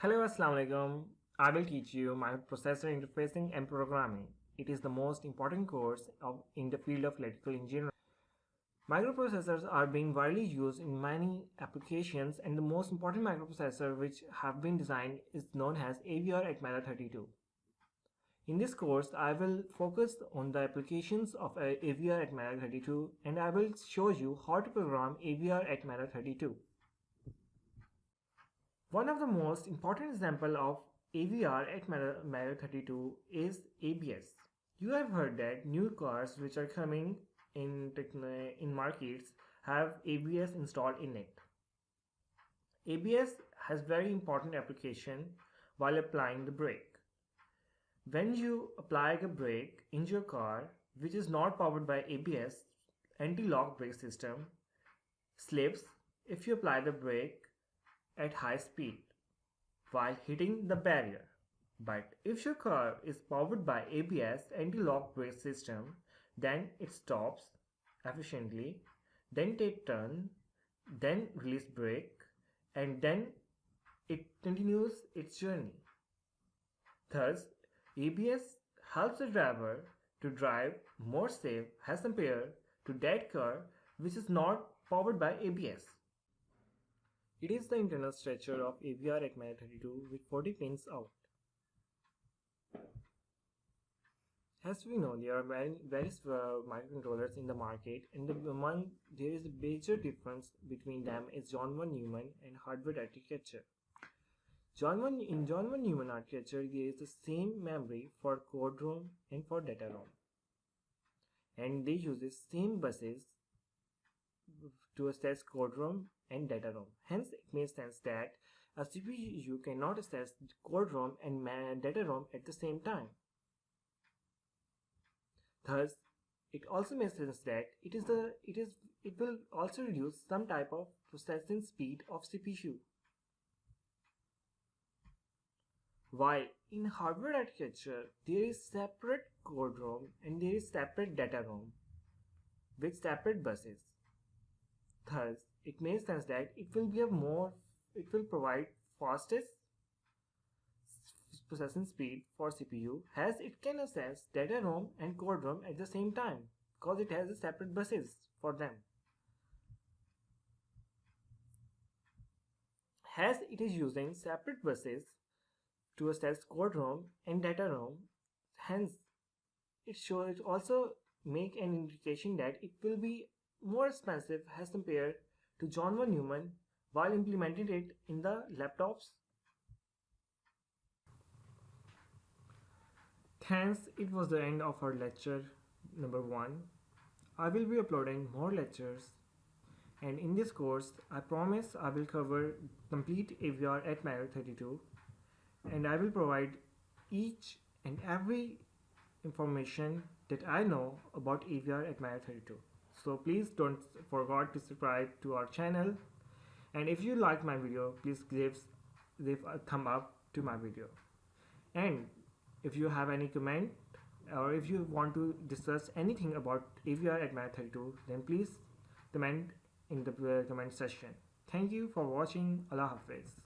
Hello, Assalamu alaikum. I will teach you microprocessor interfacing and programming. It is the most important course in the field of electrical engineering. Microprocessors are being widely used in many applications, and the most important microprocessor which have been designed is known as AVR at Meta 32. In this course, I will focus on the applications of AVR at Meta 32, and I will show you how to program AVR at Meta 32. One of the most important example of AVR at Meta 32 is ABS. You have heard that new cars which are coming in markets have ABS installed in it. ABS has very important application while applying the brake. When you apply a brake in your car which is not powered by ABS, anti-lock brake system slips if you apply the brake at high speed while hitting the barrier. But if your car is powered by ABS anti-lock brake system, then it stops efficiently, then take turn, then release brake, and then it continues its journey. Thus, ABS helps the driver to drive more safe as compared to that car which is not powered by ABS. It is the internal structure of AVR at Meta 32 with 40 pins out. As we know, there are various microcontrollers in the market, and there is a major difference between them is John von Neumann and hardware architecture. In John von Neumann architecture, there is the same memory for code ROM and for data ROM, and they use the same buses to access code ROM and data ROM. Hence, it makes sense that a CPU cannot access code ROM and data ROM at the same time. Thus, it also makes sense that it will also reduce some type of processing speed of CPU. While in hardware architecture, there is separate code ROM and there is separate data ROM with separate buses. Thus, it makes sense that it will provide fastest processing speed for CPU as it can access data ROM and code ROM at the same time because it has a separate buses for them. As it is using separate buses to access code ROM and data ROM, hence it also make an indication that it will be more expensive as compared to John von Neumann while implementing it in the laptops. Thanks, it was the end of our lecture number 1. I will be uploading more lectures, and in this course I promise I will cover complete AVR at Meta 32, and I will provide each and every information that I know about AVR at Meta 32. So please don't forget to subscribe to our channel, and if you like my video, please give a thumb up to my video. And if you have any comment or if you want to discuss anything about AVR at Meta 32, then please comment in the comment section. Thank you for watching. Allah Hafiz.